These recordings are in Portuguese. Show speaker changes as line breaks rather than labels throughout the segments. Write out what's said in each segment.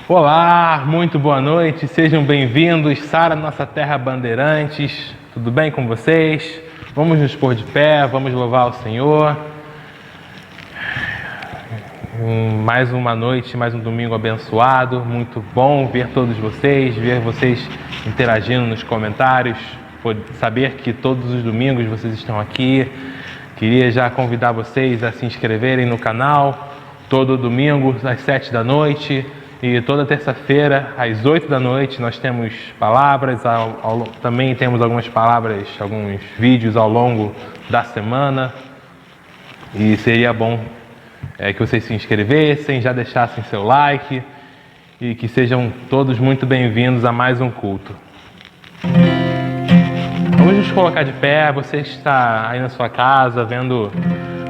Olá, muito boa noite, sejam bem-vindos, Sara, nossa terra bandeirantes, tudo bem com vocês? Vamos nos pôr de pé, vamos louvar o Senhor. Mais uma noite, mais um domingo abençoado, muito bom ver todos vocês, ver vocês interagindo nos comentários, saber que todos os domingos vocês estão aqui. Queria já convidar vocês a se inscreverem no canal, todo domingo às 7 da noite. E toda terça-feira, às 8 da noite, nós temos palavras, também temos algumas palavras, alguns vídeos ao longo da semana. E seria bom que vocês se inscrevessem, já deixassem seu like e que sejam todos muito bem-vindos a mais um culto. Vamos nos colocar de pé, você que está aí na sua casa, vendo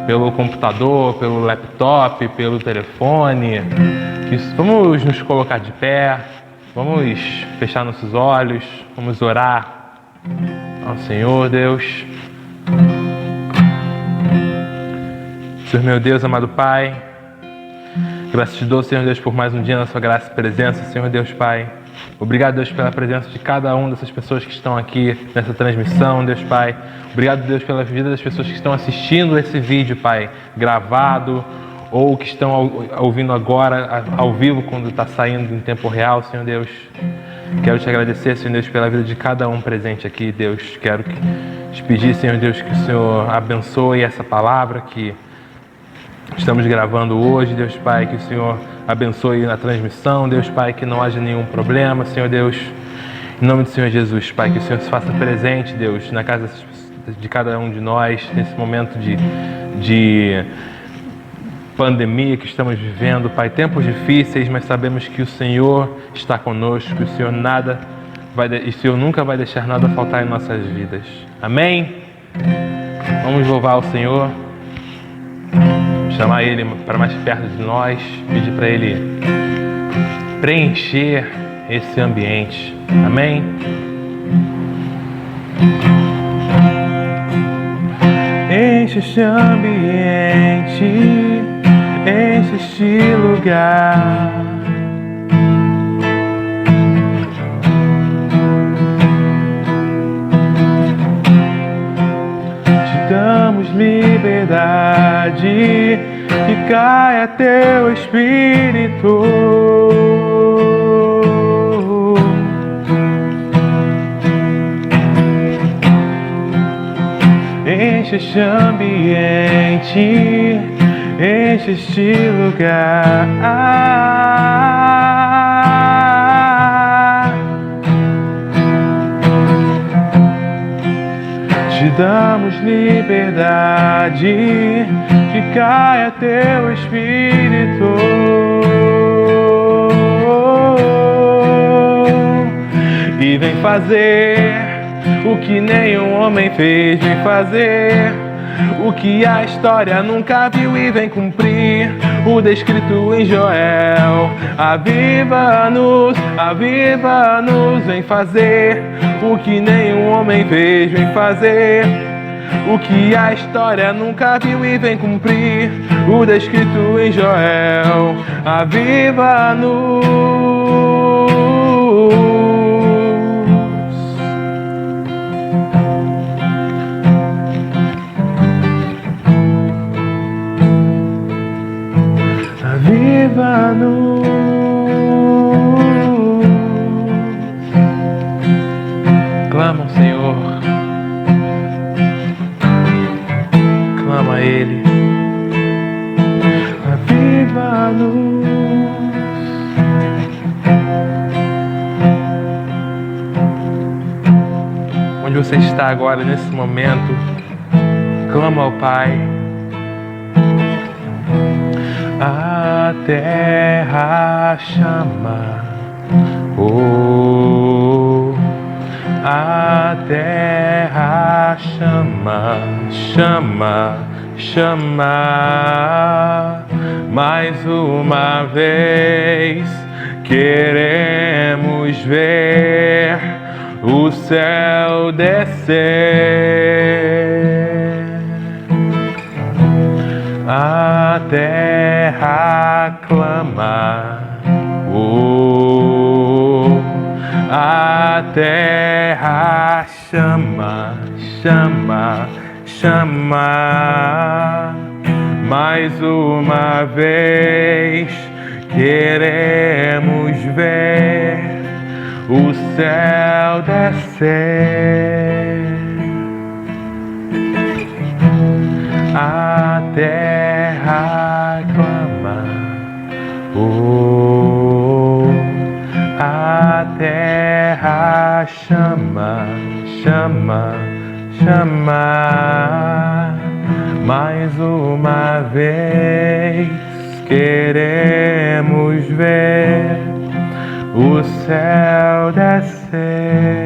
pelo computador, pelo laptop, pelo telefone. Vamos nos colocar de pé, vamos fechar nossos olhos, vamos orar ao Senhor Deus. Senhor meu Deus, amado Pai, graças te dou, Senhor Deus, por mais um dia na sua graça e presença, Senhor Deus Pai. Obrigado, Deus, pela presença de cada uma dessas pessoas que estão aqui nessa transmissão, Deus Pai. Obrigado, Deus, pela vida das pessoas que estão assistindo esse vídeo, Pai, gravado, ou que estão ouvindo agora ao vivo quando está saindo em tempo real, Senhor Deus. Quero te agradecer, Senhor Deus, pela vida de cada um presente aqui, Deus. Quero te pedir, Senhor Deus, que o Senhor abençoe essa palavra que estamos gravando hoje, Deus Pai, que o Senhor abençoe na transmissão, Deus Pai, que não haja nenhum problema, Senhor Deus. Em nome do Senhor Jesus, Pai, que o Senhor se faça presente, Deus, na casa de cada um de nós, nesse momento de pandemia que estamos vivendo, Pai, tempos difíceis, mas sabemos que o Senhor está conosco, que o Senhor nunca vai deixar nada faltar em nossas vidas. Amém? Vamos louvar o Senhor, chamar Ele para mais perto de nós, pedir para Ele preencher esse ambiente. Amém? Enche este ambiente, enche este lugar. Te damos liberdade, que caia teu Espírito. Enche este ambiente, enche este lugar. Te damos liberdade, que caia teu Espírito. E vem fazer o que nenhum homem fez, vem fazer o que a história nunca viu e vem cumprir o descrito em Joel. Aviva-nos, aviva-nos, vem fazer o que nenhum homem fez, vem fazer o que a história nunca viu e vem cumprir o descrito em Joel. Aviva-nos. Aviva-nos. Clama ao Senhor, clama a Ele. Aviva-nos. Onde você está agora, nesse momento, clama ao Pai. A terra chama, oh, a terra chama, chama, chama. Mais uma vez queremos ver o céu descer. A terra clama, oh, terra chama, chama, chama. Mais uma vez queremos ver o céu descer. A terra clama, oh, a terra chama, chama, chama. Mais uma vez queremos ver o céu descer.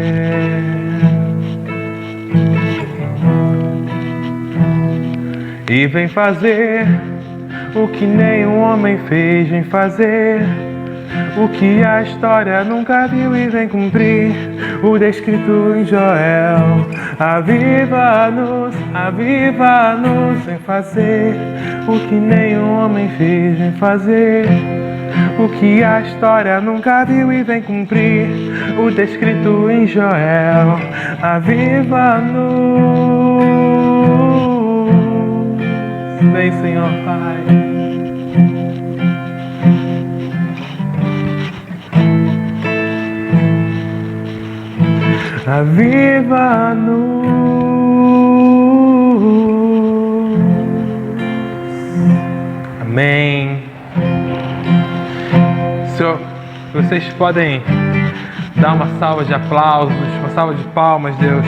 E vem fazer o que nenhum homem fez, vem fazer o que a história nunca viu e vem cumprir o descrito em Joel. Aviva-nos, aviva-nos, vem fazer o que nenhum homem fez, vem fazer o que a história nunca viu e vem cumprir o descrito em Joel. Aviva-nos. Vem, Senhor Pai. Aviva-nos. Amém. Senhor, vocês podem dar uma salva de aplausos, uma salva de palmas, Deus.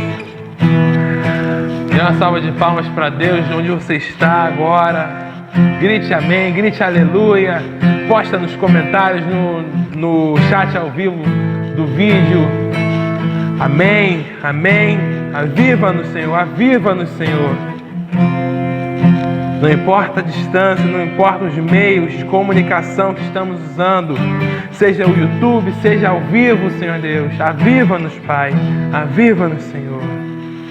Dê uma salva de palmas para Deus onde você está agora. Grite amém, grite aleluia. Posta nos comentários, no chat ao vivo do vídeo. Amém, amém. Aviva-nos, Senhor, aviva-nos, Senhor. Não importa a distância, não importa os meios de comunicação que estamos usando, seja o YouTube, seja ao vivo, Senhor Deus. Aviva-nos, Pai, aviva-nos, Senhor.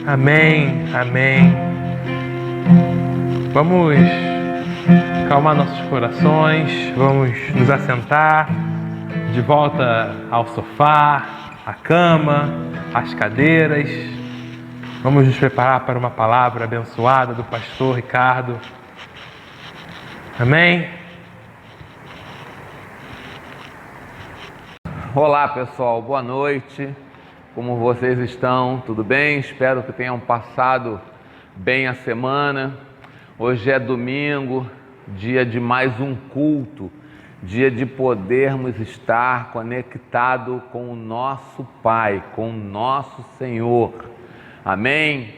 Amém, amém. Vamos calmar nossos corações, vamos nos assentar de volta ao sofá, à cama, às cadeiras. Vamos nos preparar para uma palavra abençoada do pastor Ricardo. Amém?
Olá pessoal, boa noite. Como vocês estão? Tudo bem? Espero que tenham passado bem a semana. Hoje é domingo, dia de mais um culto, dia de podermos estar conectado com o nosso Pai, com o nosso Senhor. Amém?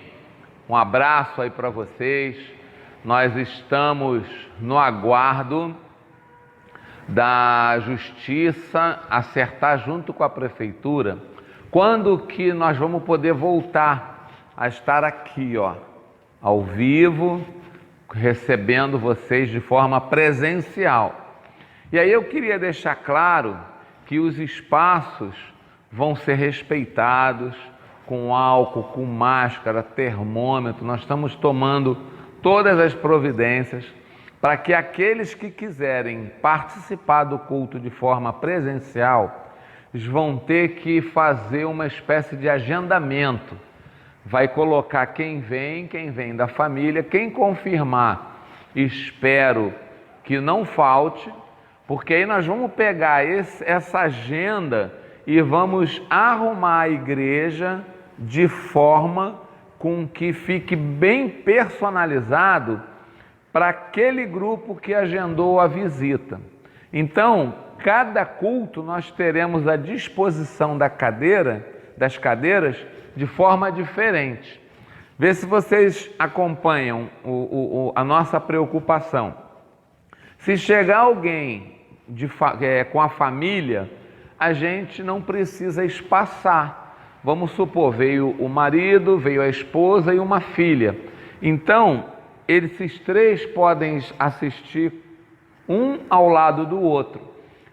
Um abraço aí para vocês. Nós estamos no aguardo da Justiça acertar junto com a Prefeitura quando que nós vamos poder voltar a estar aqui, ao vivo, recebendo vocês de forma presencial. E aí eu queria deixar claro que os espaços vão ser respeitados, com álcool, com máscara, termômetro. Nós estamos tomando todas as providências para que aqueles que quiserem participar do culto de forma presencial, eles vão ter que fazer uma espécie de agendamento. Vai colocar quem vem da família, quem confirmar, espero que não falte, porque aí nós vamos pegar essa agenda e vamos arrumar a igreja de forma com que fique bem personalizado para aquele grupo que agendou a visita. Então, cada culto nós teremos a disposição das cadeiras de forma diferente. Vê se vocês acompanham a nossa preocupação. Se chegar alguém com a família, a gente não precisa espaçar. Vamos supor, veio o marido, veio a esposa e uma filha. Então, esses três podem assistir um ao lado do outro.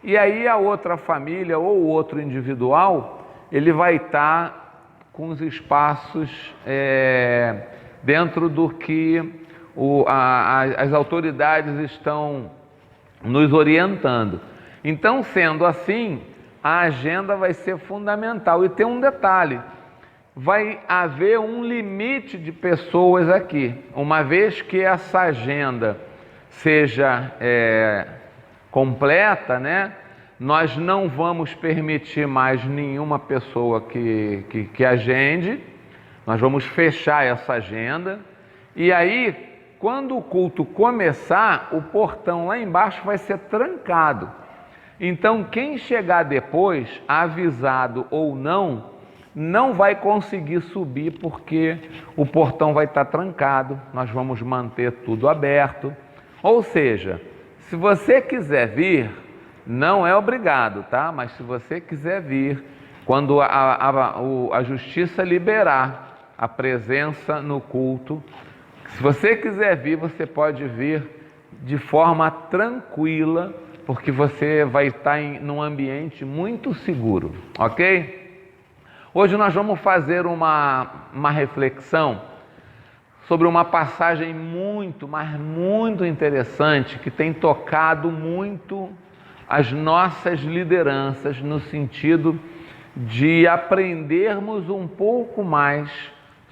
E aí a outra família ou o outro individual, ele vai estar com os espaços dentro do que as autoridades estão nos orientando. Então, sendo assim, a agenda vai ser fundamental. E tem um detalhe, vai haver um limite de pessoas aqui. Uma vez que essa agenda seja completa, né? Nós não vamos permitir mais nenhuma pessoa que agende, nós vamos fechar essa agenda, e aí, quando o culto começar, o portão lá embaixo vai ser trancado. Então, quem chegar depois, avisado ou não, não vai conseguir subir porque o portão vai estar trancado, nós vamos manter tudo aberto. Ou seja, se você quiser vir, não é obrigado, tá? Mas se você quiser vir, quando a justiça liberar a presença no culto, se você quiser vir, você pode vir de forma tranquila, porque você vai estar num ambiente muito seguro, ok? Hoje nós vamos fazer uma reflexão sobre uma passagem muito, mas muito interessante, que tem tocado muito as nossas lideranças, no sentido de aprendermos um pouco mais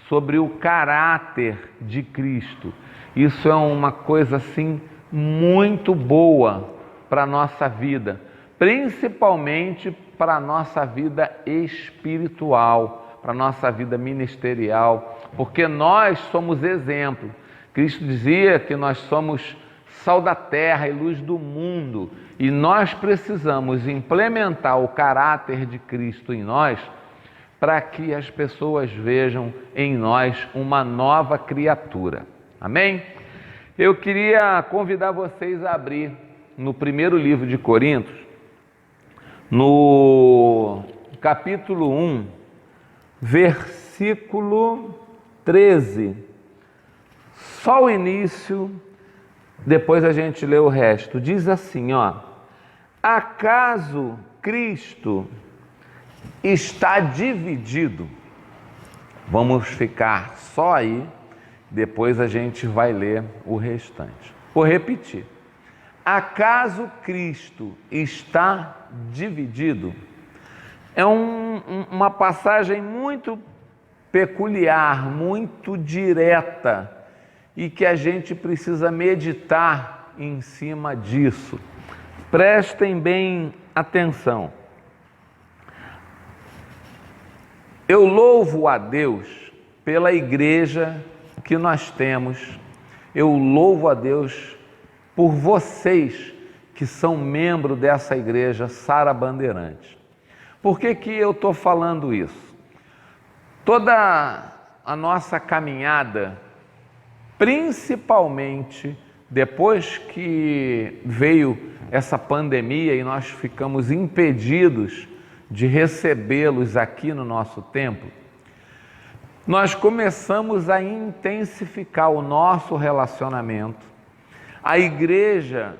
sobre o caráter de Cristo. Isso é uma coisa assim muito boa para a nossa vida, principalmente para a nossa vida espiritual, para a nossa vida ministerial, porque nós somos exemplo. Cristo dizia que nós somos sal da terra e luz do mundo, e nós precisamos implementar o caráter de Cristo em nós, para que as pessoas vejam em nós uma nova criatura. Amém? Eu queria convidar vocês a abrir no primeiro livro de Coríntios, no capítulo 1, versículo 13. Só o início, depois a gente lê o resto. Diz assim, ó: acaso Cristo está dividido? Vamos ficar só aí, depois a gente vai ler o restante. Vou repetir. Acaso Cristo está dividido? É uma passagem muito peculiar, muito direta, e que a gente precisa meditar em cima disso. Prestem bem atenção. Eu louvo a Deus pela igreja que nós temos, eu louvo a Deus por vocês que são membros dessa igreja Sara Bandeirantes. Por que eu estou falando isso? Toda a nossa caminhada, principalmente depois que veio essa pandemia e nós ficamos impedidos de recebê-los aqui no nosso templo, nós começamos a intensificar o nosso relacionamento. A igreja,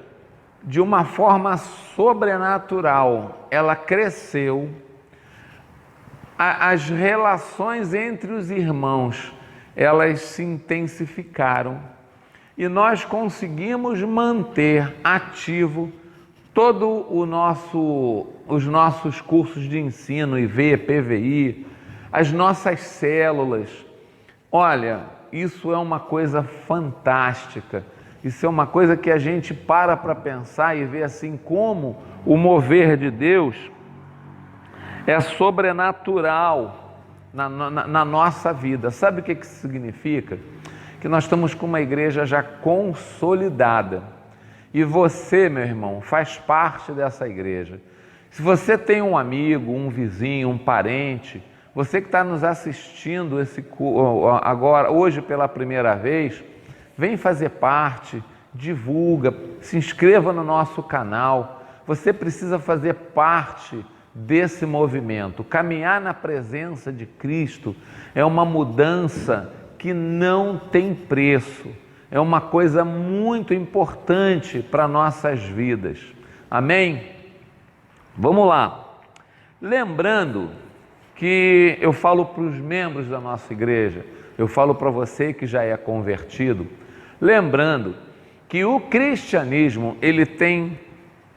de uma forma sobrenatural, ela cresceu. As relações entre os irmãos, elas se intensificaram. E nós conseguimos manter ativo todo os nossos cursos de ensino, IV, PVI, as nossas células. Olha, isso é uma coisa fantástica. Isso é uma coisa que a gente para pensar e vê assim como o mover de Deus é sobrenatural na nossa vida. Sabe o que isso significa? Que nós estamos com uma igreja já consolidada. E você, meu irmão, faz parte dessa igreja. Se você tem um amigo, um vizinho, um parente, você que está nos assistindo agora, hoje pela primeira vez, vem fazer parte, divulga, se inscreva no nosso canal. Você precisa fazer parte desse movimento. Caminhar na presença de Cristo é uma mudança que não tem preço. É uma coisa muito importante para nossas vidas. Amém? Vamos lá. Lembrando que eu falo para os membros da nossa igreja, eu falo para você que já é convertido, lembrando que o cristianismo, ele tem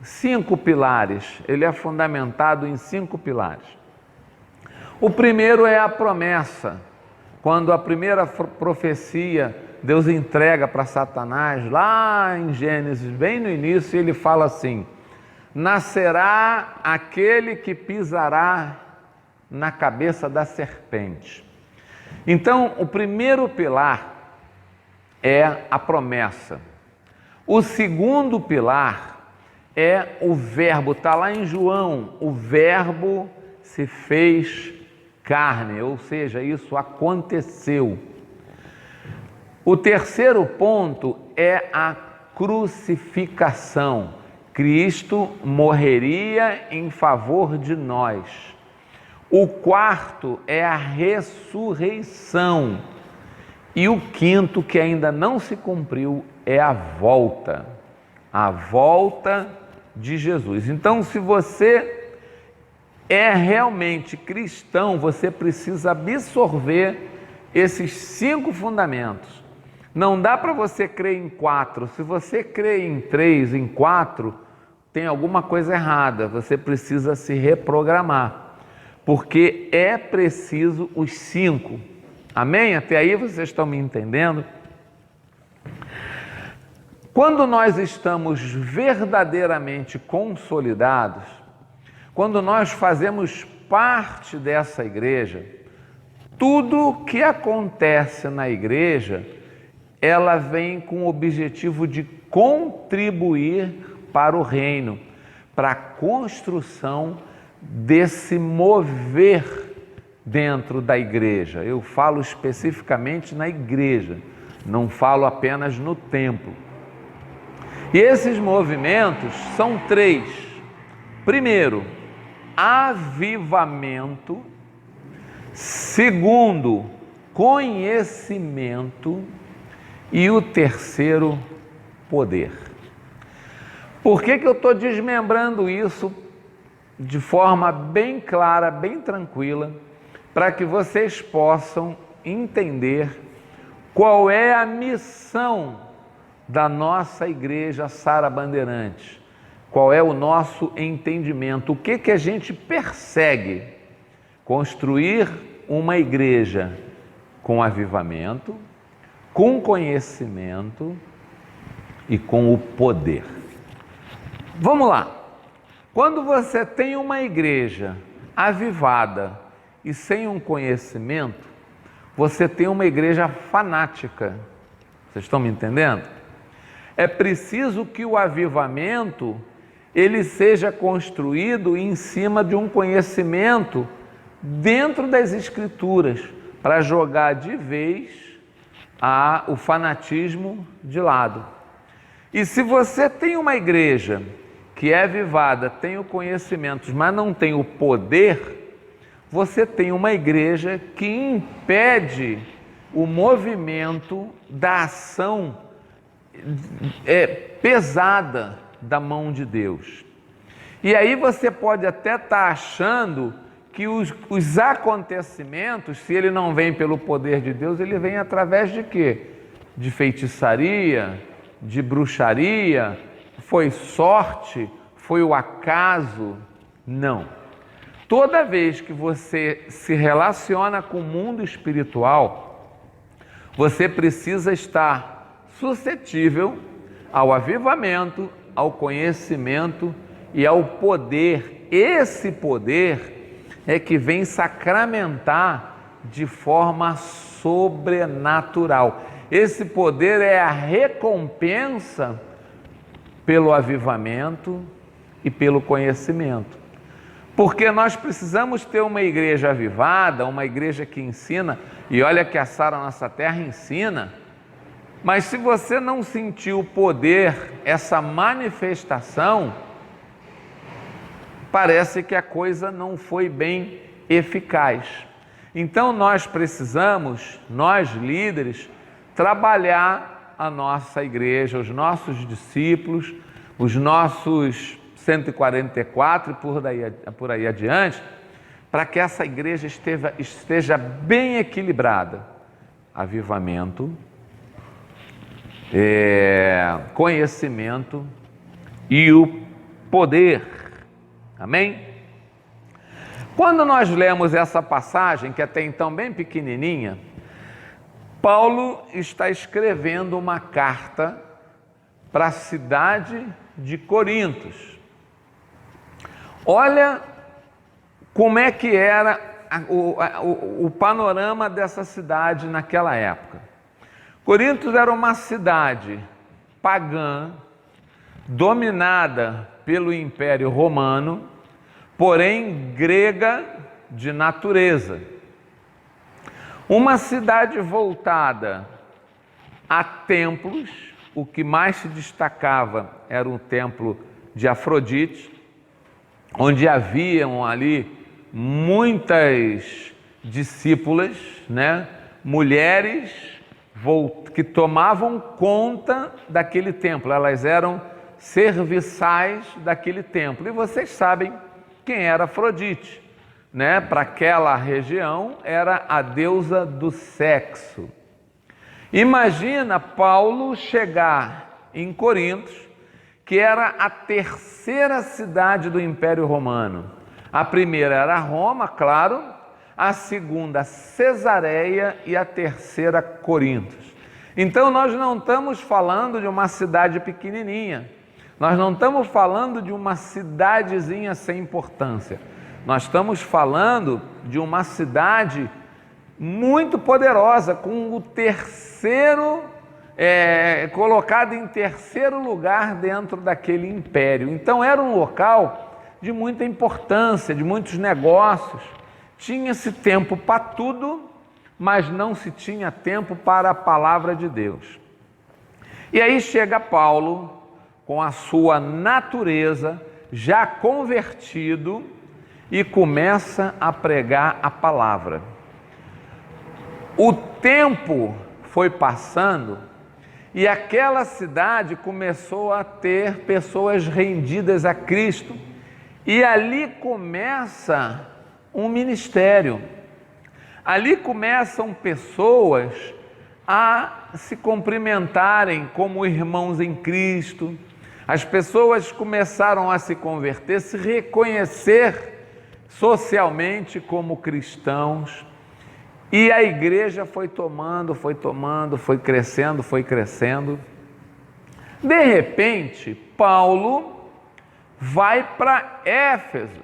5 pilares, ele é fundamentado em 5 pilares. O primeiro é a promessa. Quando a primeira profecia Deus entrega para Satanás, lá em Gênesis, bem no início, ele fala assim: nascerá aquele que pisará na cabeça da serpente. Então, o primeiro pilar é a promessa. O segundo pilar é o verbo, está lá em João, o verbo se fez carne, ou seja, isso aconteceu. O terceiro ponto é a crucificação. Cristo morreria em favor de nós. O quarto é a ressurreição. E o quinto, que ainda não se cumpriu, é a volta de Jesus. Então, se você é realmente cristão, você precisa absorver esses 5 fundamentos. Não dá para você crer em 4. Se você crê em 3, em 4, tem alguma coisa errada. Você precisa se reprogramar, porque é preciso os 5. Amém? Até aí vocês estão me entendendo? Quando nós estamos verdadeiramente consolidados, quando nós fazemos parte dessa igreja, tudo que acontece na igreja, ela vem com o objetivo de contribuir para o reino, para a construção desse mover dentro da igreja. Eu falo especificamente na igreja, não falo apenas no templo. E esses movimentos são 3. Primeiro, avivamento. Segundo, conhecimento. E o terceiro, poder. Por que eu estou desmembrando isso de forma bem clara, bem tranquila, para que vocês possam entender qual é a missão da nossa igreja Sara Bandeirantes, qual é o nosso entendimento, o que a gente persegue? Construir uma igreja com avivamento, com conhecimento e com o poder. Vamos lá. Quando você tem uma igreja avivada e sem um conhecimento, você tem uma igreja fanática. Vocês estão me entendendo? É preciso que o avivamento ele seja construído em cima de um conhecimento dentro das Escrituras, para jogar de vez o fanatismo de lado. E se você tem uma igreja que é avivada, tem o conhecimento, mas não tem o poder, você tem uma igreja que impede o movimento da ação pesada da mão de Deus. E aí você pode até estar achando que os acontecimentos, se ele não vem pelo poder de Deus, ele vem através de quê? De feitiçaria, de bruxaria, foi sorte, foi o acaso? Não. Toda vez que você se relaciona com o mundo espiritual, você precisa estar suscetível ao avivamento, ao conhecimento e ao poder. Esse poder é que vem sacramentar de forma sobrenatural. Esse poder é a recompensa pelo avivamento e pelo conhecimento. Porque nós precisamos ter uma igreja avivada, uma igreja que ensina, e olha que a Sara Nossa Terra ensina, mas se você não sentir o poder, essa manifestação, parece que a coisa não foi bem eficaz. Então nós precisamos, nós líderes, trabalhar a nossa igreja, os nossos discípulos, os nossos 144 e por aí adiante, para que essa igreja esteja bem equilibrada. Avivamento, conhecimento e o poder. Amém? Quando nós lemos essa passagem, que até então bem pequenininha, Paulo está escrevendo uma carta para a cidade de Corintos. Olha como é que era o panorama dessa cidade naquela época. Corintos era uma cidade pagã, dominada pelo Império Romano, porém grega de natureza. Uma cidade voltada a templos, o que mais se destacava era o templo de Afrodite, onde haviam ali muitas discípulas, né? Mulheres que tomavam conta daquele templo, elas eram serviçais daquele templo. E vocês sabem quem era Afrodite, né? Para aquela região era a deusa do sexo. Imagina Paulo chegar em Corintos, que era a terceira cidade do Império Romano. A primeira era Roma, claro, a segunda Cesareia e a terceira Corintos. Então nós não estamos falando de uma cidade pequenininha, nós não estamos falando de uma cidadezinha sem importância, nós estamos falando de uma cidade muito poderosa, com o terceiro, colocado em terceiro lugar dentro daquele império. Então era um local de muita importância, de muitos negócios. Tinha-se tempo para tudo, mas não se tinha tempo para a palavra de Deus. E aí chega Paulo, com a sua natureza, já convertido, e começa a pregar a palavra. O tempo foi passando e aquela cidade começou a ter pessoas rendidas a Cristo, e ali começa um ministério. Ali começam pessoas a se cumprimentarem como irmãos em Cristo. As pessoas começaram a se converter, se reconhecer socialmente como cristãos. E a igreja foi tomando, foi crescendo. De repente, Paulo vai para Éfeso.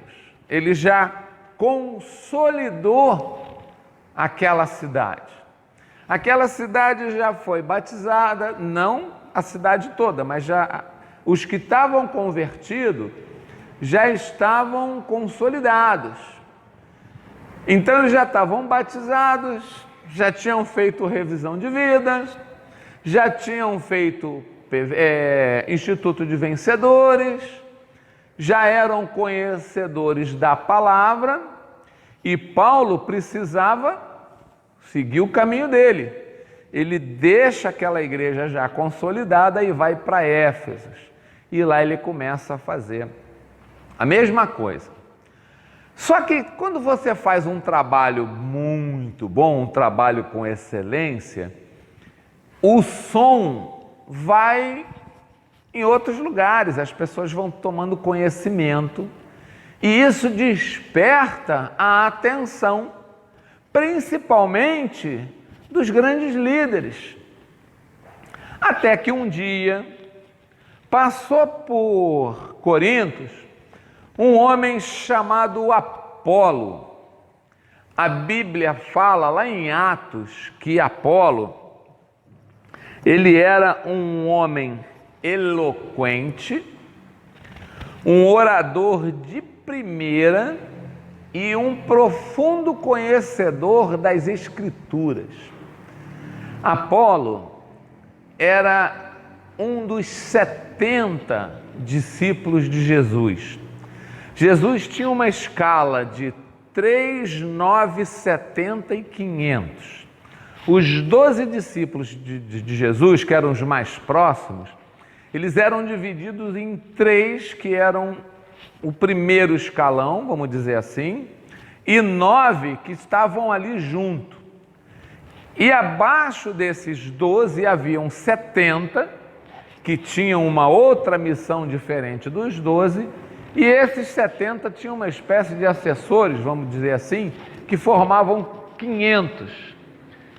Ele já consolidou aquela cidade. Aquela cidade já foi batizada, não a cidade toda, mas já os que estavam convertidos já estavam consolidados. Então eles já estavam batizados, já tinham feito revisão de vidas, já tinham feito Instituto de Vencedores, já eram conhecedores da palavra, e Paulo precisava seguir o caminho dele. Ele deixa aquela igreja já consolidada e vai para Éfeso. E lá ele começa a fazer a mesma coisa. Só que quando você faz um trabalho muito bom, um trabalho com excelência, o som vai em outros lugares, as pessoas vão tomando conhecimento, e isso desperta a atenção, principalmente dos grandes líderes. Até que um dia passou por Corintos um homem chamado Apolo. A Bíblia fala lá em Atos que Apolo, ele era um homem eloquente, um orador de primeira e um profundo conhecedor das Escrituras. Apolo era um dos 70 discípulos de Jesus. Jesus tinha uma escala de 3, 9, 70 e 500. Os 12 discípulos de Jesus, que eram os mais próximos, eles eram divididos em 3, que eram o primeiro escalão, vamos dizer assim, e 9 que estavam ali junto. E abaixo desses 12 haviam 70, que tinham uma outra missão diferente dos 12, e esses 70 tinham uma espécie de assessores, vamos dizer assim, que formavam 500.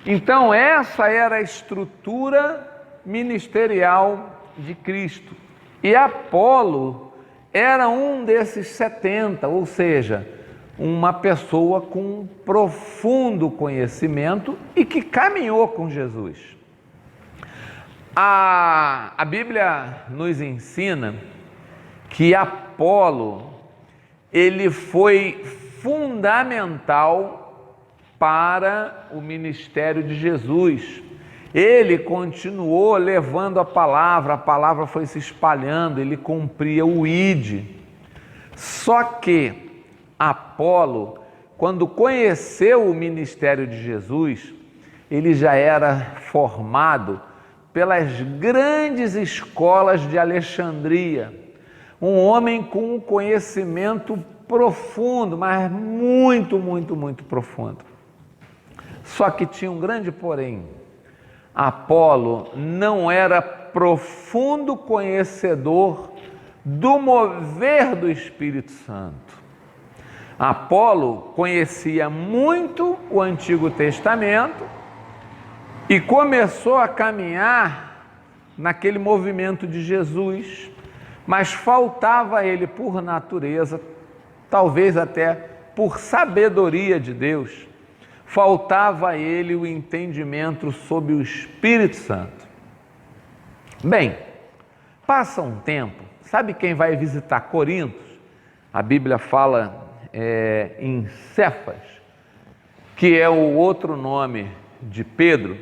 Então essa era a estrutura ministerial de Cristo. E Apolo era um desses 70, ou seja, uma pessoa com profundo conhecimento e que caminhou com Jesus. A Bíblia nos ensina que Apolo, ele foi fundamental para o ministério de Jesus. Ele continuou levando a palavra foi se espalhando, ele cumpria o ID. Só que Apolo, quando conheceu o ministério de Jesus, ele já era formado pelas grandes escolas de Alexandria, um homem com um conhecimento profundo, mas muito profundo. Só que tinha um grande porém. Apolo não era profundo conhecedor do mover do Espírito Santo. Apolo conhecia muito o Antigo Testamento e começou a caminhar naquele movimento de Jesus, mas faltava a ele por natureza, talvez até por sabedoria de Deus, faltava a ele o entendimento sobre o Espírito Santo. Bem, passa um tempo, sabe quem vai visitar Corinto? A Bíblia fala em Cefas, que é o outro nome de Pedro.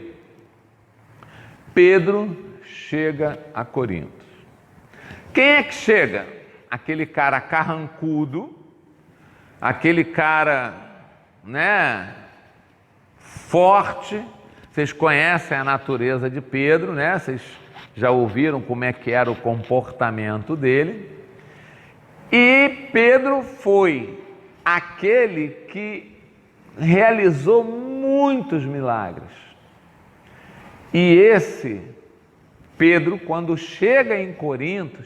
Pedro chega a Corinto. Quem é que chega? Aquele cara carrancudo, aquele cara, forte. Vocês conhecem a natureza de Pedro, Vocês já ouviram como é que era o comportamento dele. E Pedro foi aquele que realizou muitos milagres. E esse Pedro, quando chega em Corinto,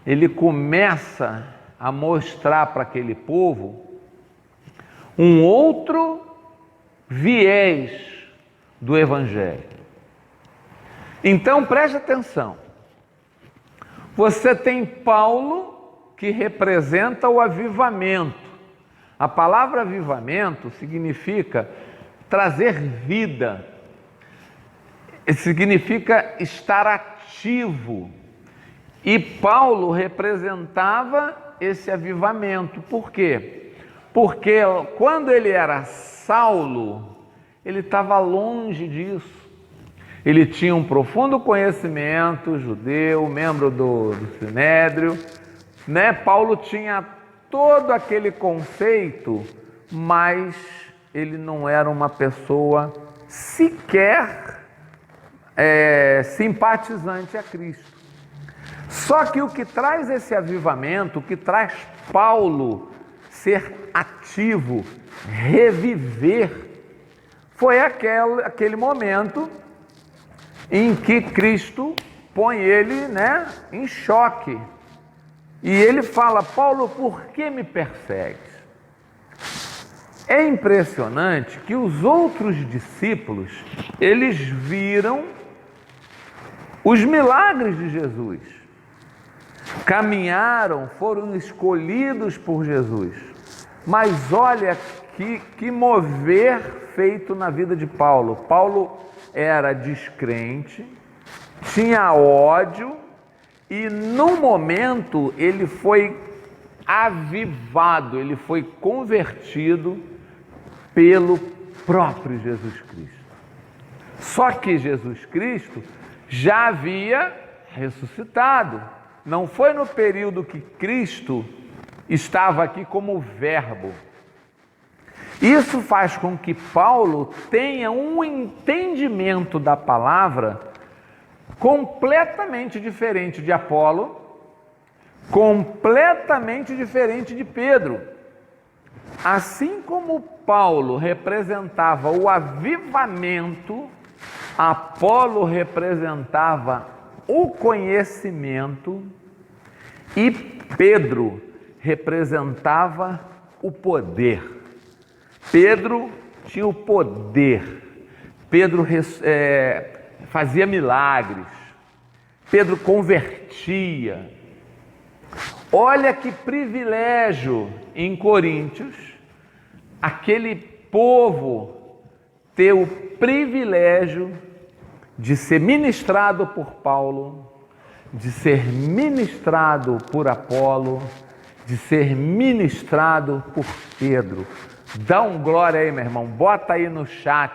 ele começa a mostrar para aquele povo um outro viés do Evangelho. Então preste atenção. Você tem Paulo, que representa o avivamento. A palavra avivamento significa trazer vida, significa estar ativo. E Paulo representava esse avivamento. Por quê? Porque quando ele era Saulo, ele estava longe disso. Ele tinha um profundo conhecimento judeu, membro do Sinédrio, Paulo tinha todo aquele conceito, mas ele não era uma pessoa sequer simpatizante a Cristo. Só que o que traz esse avivamento, o que traz Paulo ser ativo, reviver, foi aquele momento em que Cristo põe ele, em choque. E ele fala: Paulo, por que me persegues? É impressionante que os outros discípulos, eles viram os milagres de Jesus, caminharam, foram escolhidos por Jesus. Mas olha que mover feito na vida de Paulo. Paulo era descrente, tinha ódio, e no momento ele foi avivado, ele foi convertido pelo próprio Jesus Cristo. Só que Jesus Cristo já havia ressuscitado. Não foi no período que Cristo estava aqui como verbo. Isso faz com que Paulo tenha um entendimento da palavra completamente diferente de Apolo, completamente diferente de Pedro. Assim como Paulo representava o avivamento, Apolo representava o conhecimento, e Pedro representava o poder. Pedro tinha o poder. Pedro fazia milagres. Pedro convertia. Olha que privilégio em Coríntios, aquele povo ter o privilégio de ser ministrado por Paulo, de ser ministrado por Apolo, de ser ministrado por Pedro. Dá um glória aí, meu irmão, bota aí no chat.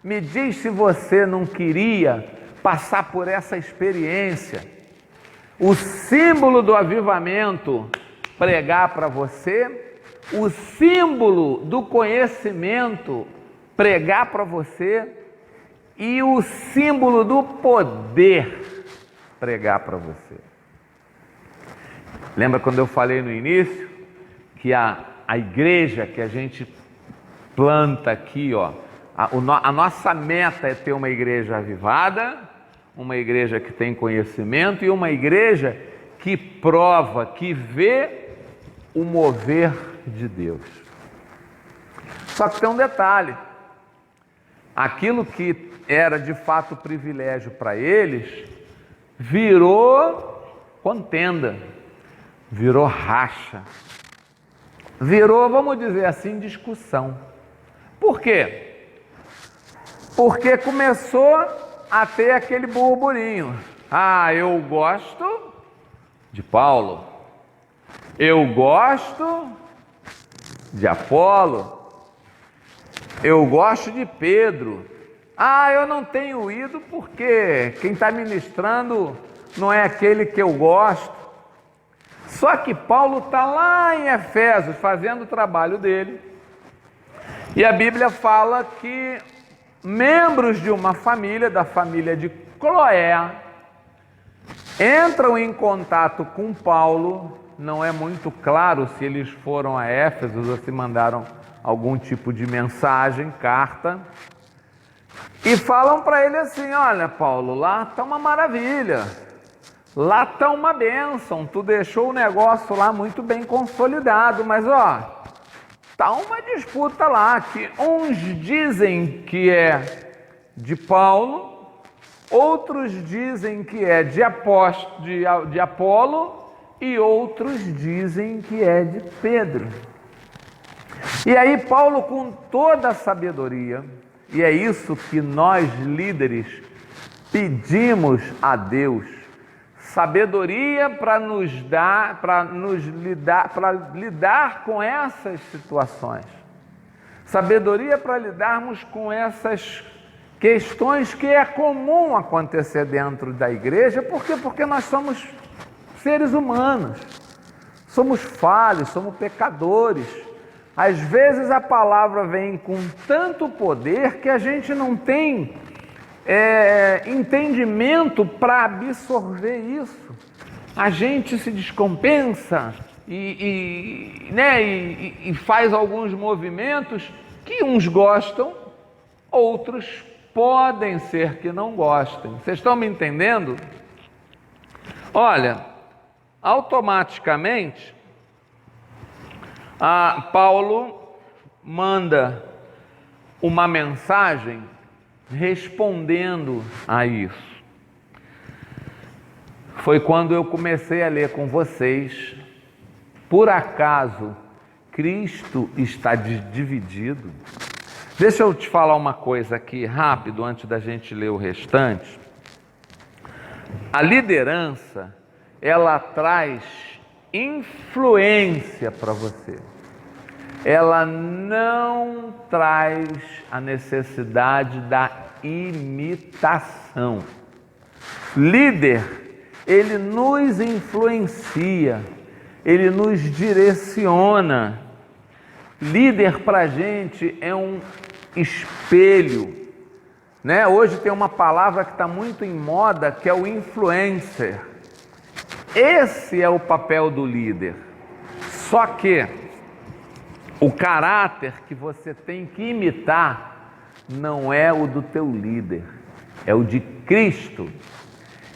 Me diz se você não queria passar por essa experiência. O símbolo do avivamento pregar para você, o símbolo do conhecimento pregar para você e o símbolo do poder pregar para você. Lembra quando eu falei no início que a igreja que a gente planta aqui, ó, a nossa meta é ter uma igreja avivada, uma igreja que tem conhecimento e uma igreja que prova, que vê o mover de Deus. Só que tem um detalhe: aquilo que era de fato privilégio para eles virou contenda, virou racha, virou, vamos dizer assim, discussão. Por quê? Porque começou a ter aquele burburinho. Ah, eu gosto de Paulo, eu gosto de Apolo, eu gosto de Pedro. Ah, eu não tenho ido porque quem está ministrando não é aquele que eu gosto. Só que Paulo está lá em Efésios fazendo o trabalho dele. E a Bíblia fala que membros de uma família, da família de Cloé, entram em contato com Paulo. Não é muito claro se eles foram a Éfeso ou se mandaram algum tipo de mensagem, carta, e falam para ele assim: olha, Paulo, lá está uma maravilha, lá está uma bênção, tu deixou o negócio lá muito bem consolidado, mas ó, está uma disputa lá, que uns dizem que é de Paulo, outros dizem que é de Apolo, e outros dizem que é de Pedro. E aí Paulo, com toda a sabedoria, e é isso que nós líderes pedimos a Deus, sabedoria para lidar com essas situações, sabedoria para lidarmos com essas questões que é comum acontecer dentro da igreja. Por quê? Porque nós somos seres humanos, somos falhos, somos pecadores. Às vezes a palavra vem com tanto poder que a gente não tem entendimento para absorver isso. A gente se descompensa e faz alguns movimentos que uns gostam, outros podem ser que não gostem. Vocês estão me entendendo? Olha, automaticamente Paulo manda uma mensagem respondendo a isso. Foi quando eu comecei a ler com vocês: por acaso Cristo está dividido? Deixa eu te falar uma coisa aqui rápido antes da gente ler o restante. A liderança, ela traz influência para você. Ela não traz a necessidade da imitação. Líder, ele nos influencia, ele nos direciona. Líder para a gente é um espelho, né? Hoje tem uma palavra que está muito em moda, que é o influencer. Esse é o papel do líder. Só que o caráter que você tem que imitar não é o do teu líder, é o de Cristo.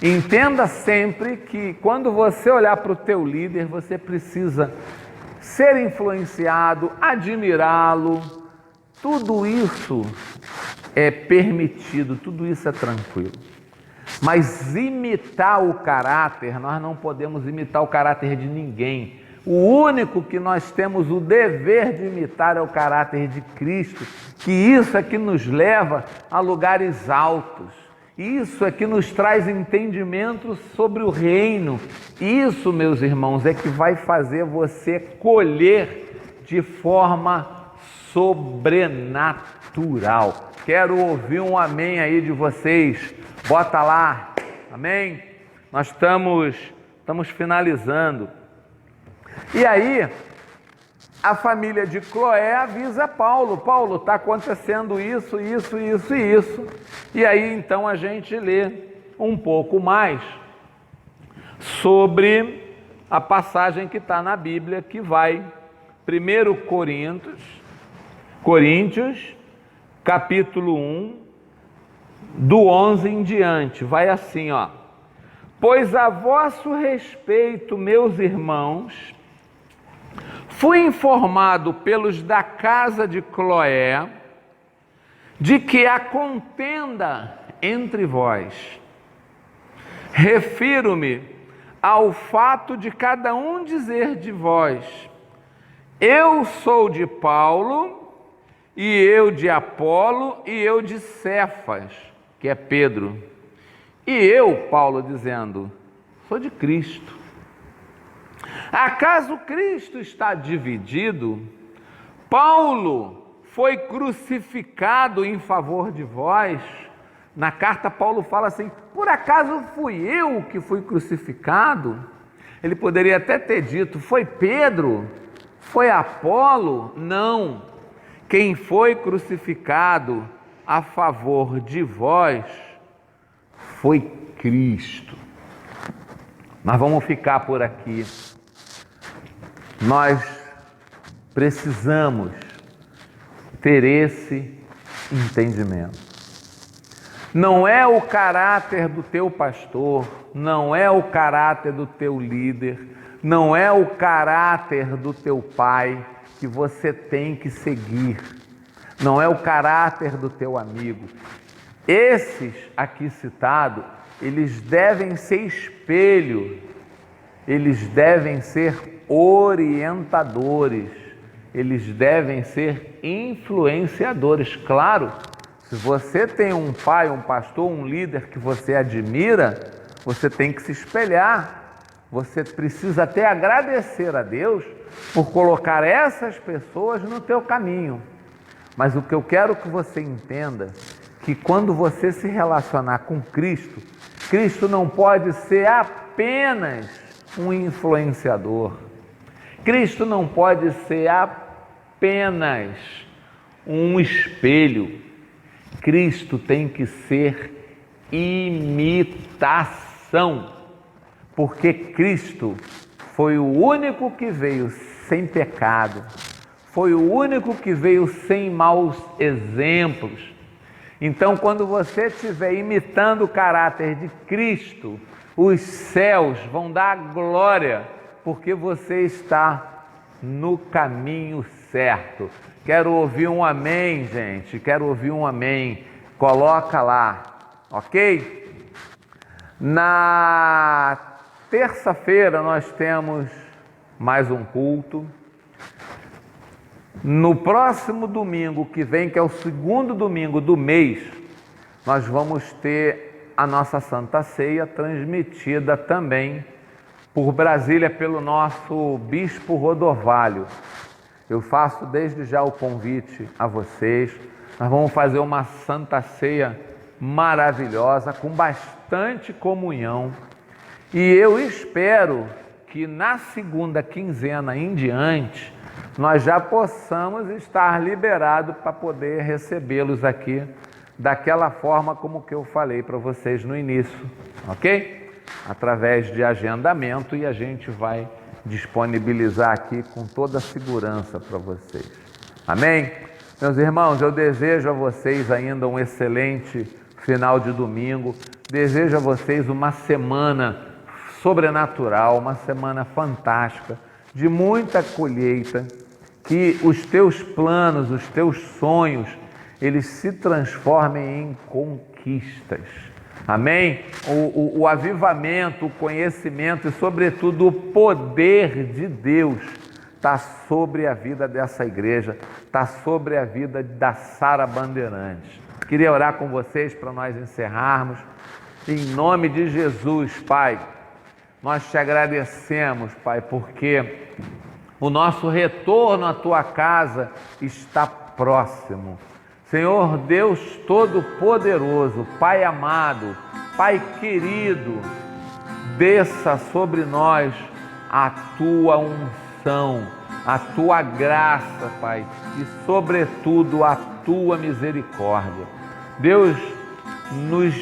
Entenda sempre que quando você olhar para o teu líder, você precisa ser influenciado, admirá-lo. Tudo isso é permitido, tudo isso é tranquilo. Mas imitar o caráter, nós não podemos imitar o caráter de ninguém. O único que nós temos o dever de imitar é o caráter de Cristo, que isso é que nos leva a lugares altos. Isso é que nos traz entendimento sobre o reino. Isso, meus irmãos, é que vai fazer você colher de forma sobrenatural. Quero ouvir um amém aí de vocês. Bota lá, amém? Nós estamos finalizando. E aí, a família de Cloé avisa Paulo: Paulo, está acontecendo isso. E aí, então, a gente lê um pouco mais sobre a passagem que está na Bíblia, que vai 1 Coríntios, capítulo 1, do 11 em diante. Vai assim, ó: pois a vosso respeito, meus irmãos, fui informado pelos da casa de Cloé de que há contenda entre vós. Refiro-me ao fato de cada um dizer de vós: eu sou de Paulo, e eu de Apolo, e eu de Cefas, que é Pedro. E eu, Paulo, dizendo: sou de Cristo. Acaso Cristo está dividido? Paulo foi crucificado em favor de vós? Na carta Paulo fala assim: por acaso fui eu que fui crucificado? Ele poderia até ter dito: foi Pedro? Foi Apolo? Não. Quem foi crucificado a favor de vós foi Cristo. Nós vamos ficar por aqui. Nós precisamos ter esse entendimento. Não é o caráter do teu pastor, não é o caráter do teu líder, não é o caráter do teu pai que você tem que seguir, não é o caráter do teu amigo. Esses aqui citados, eles devem ser espelho, eles devem ser orientadores, eles devem ser influenciadores. Claro, se você tem um pai, um pastor, um líder que você admira, você tem que se espelhar. Você precisa até agradecer a Deus por colocar essas pessoas no teu caminho. Mas o que eu quero que você entenda, que quando você se relacionar com Cristo, Cristo não pode ser apenas um influenciador. Cristo não pode ser apenas um espelho. Cristo tem que ser imitação, porque Cristo foi o único que veio sem pecado, foi o único que veio sem maus exemplos. Então, quando você estiver imitando o caráter de Cristo, os céus vão dar glória, porque você está no caminho certo. Quero ouvir um amém, gente. Quero ouvir um amém. Coloca lá, ok? Na terça-feira nós temos mais um culto. No próximo domingo que vem, que é o segundo domingo do mês, nós vamos ter a nossa Santa Ceia transmitida também por Brasília pelo nosso Bispo Rodovalho. Eu faço desde já o convite a vocês. Nós vamos fazer uma Santa Ceia maravilhosa, com bastante comunhão. E eu espero que na segunda quinzena em diante, nós já possamos estar liberados para poder recebê-los aqui, daquela forma como que eu falei para vocês no início, ok? Através de agendamento, e a gente vai disponibilizar aqui com toda a segurança para vocês. Amém? Meus irmãos, eu desejo a vocês ainda um excelente final de domingo. Desejo a vocês uma semana sobrenatural, uma semana fantástica, de muita colheita, que os teus planos, os teus sonhos, eles se transformem em conquistas. Amém? O avivamento, o conhecimento e, sobretudo, o poder de Deus está sobre a vida dessa igreja, está sobre a vida da Sara Bandeirantes. Queria orar com vocês para nós encerrarmos. Em nome de Jesus, Pai, nós te agradecemos, Pai, porque o nosso retorno à Tua casa está próximo. Senhor Deus Todo-Poderoso, Pai amado, Pai querido, desça sobre nós a Tua unção, a Tua graça, Pai, e sobretudo a Tua misericórdia. Deus, nos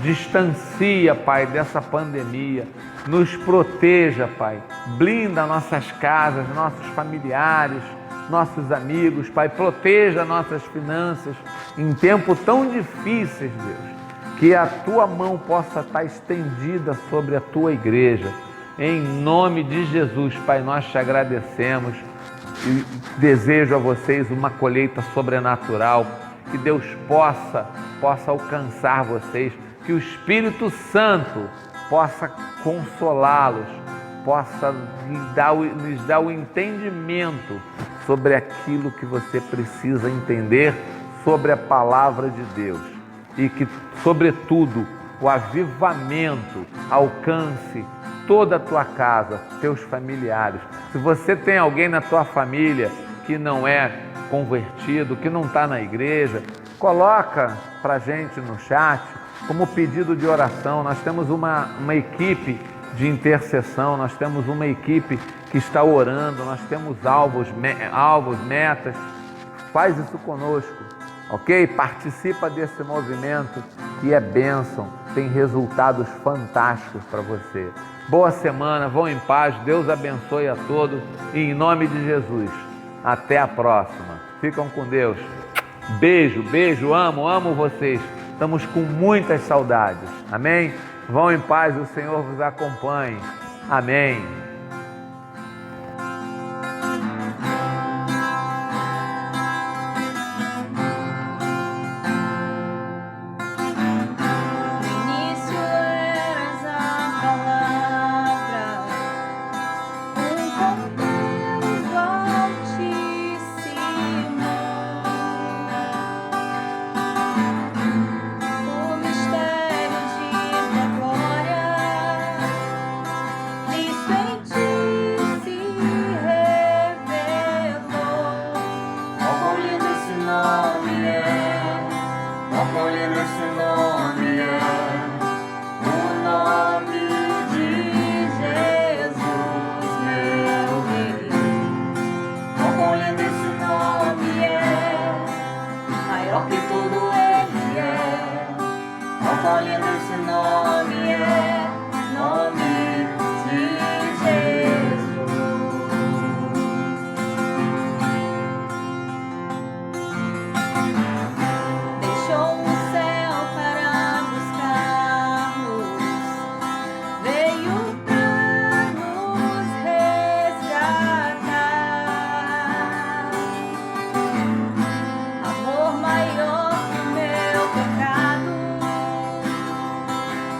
distancia, Pai, dessa pandemia, nos proteja, Pai, blinda nossas casas, nossos familiares, nossos amigos, Pai, proteja nossas finanças em tempos tão difíceis, Deus, que a Tua mão possa estar estendida sobre a Tua igreja. Em nome de Jesus, Pai, nós te agradecemos e desejo a vocês uma colheita sobrenatural, que Deus possa alcançar vocês, que o Espírito Santo possa consolá-los, possa lhes dar o entendimento sobre aquilo que você precisa entender sobre a palavra de Deus e que, sobretudo, o avivamento alcance toda a tua casa, teus familiares. Se você tem alguém na tua família que não é convertido, que não está na igreja, coloca para a gente no chat como pedido de oração. Nós temos uma equipe de intercessão, nós temos uma equipe que está orando, nós temos alvos, metas. Faz isso conosco, ok? Participa desse movimento que é bênção, tem resultados fantásticos para você. Boa semana, vão em paz, Deus abençoe a todos e em nome de Jesus, até a próxima. Ficam com Deus. Beijo, beijo, amo vocês. Estamos com muitas saudades. Amém? Vão em paz, o Senhor vos acompanhe. Amém.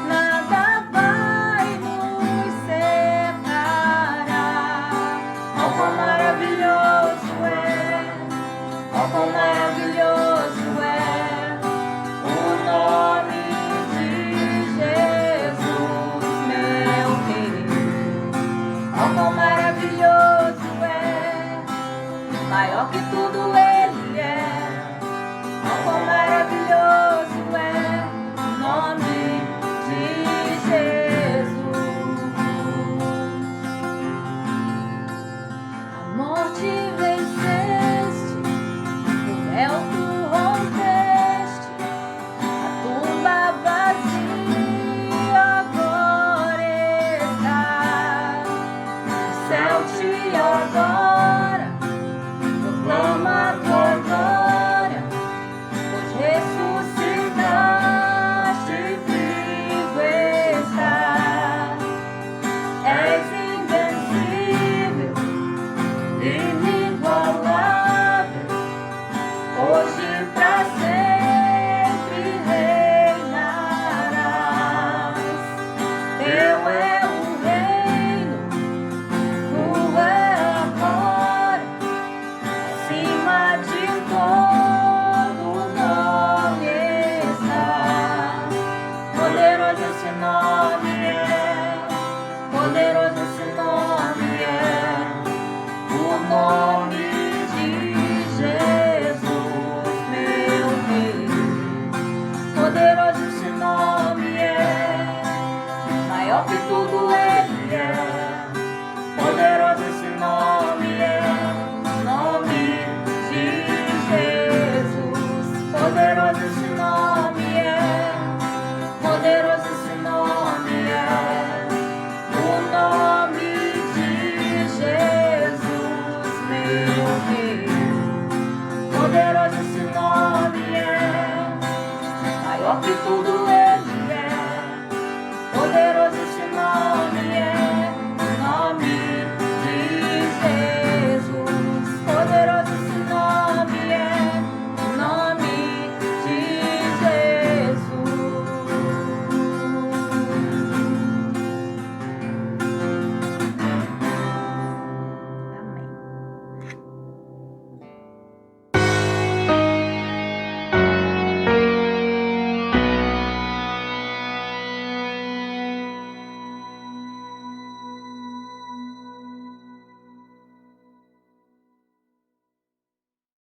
Nada vai esse nome é, poderoso esse nome é, o nome de Jesus, meu Rei. Poderoso esse nome é, maior que tudo ele é. Poderoso esse nome é, nome de Jesus. Poderoso esse nome é, poderoso esse nome é, o nome de Jesus, meu Rei. Poderoso esse nome é, maior que tudo é.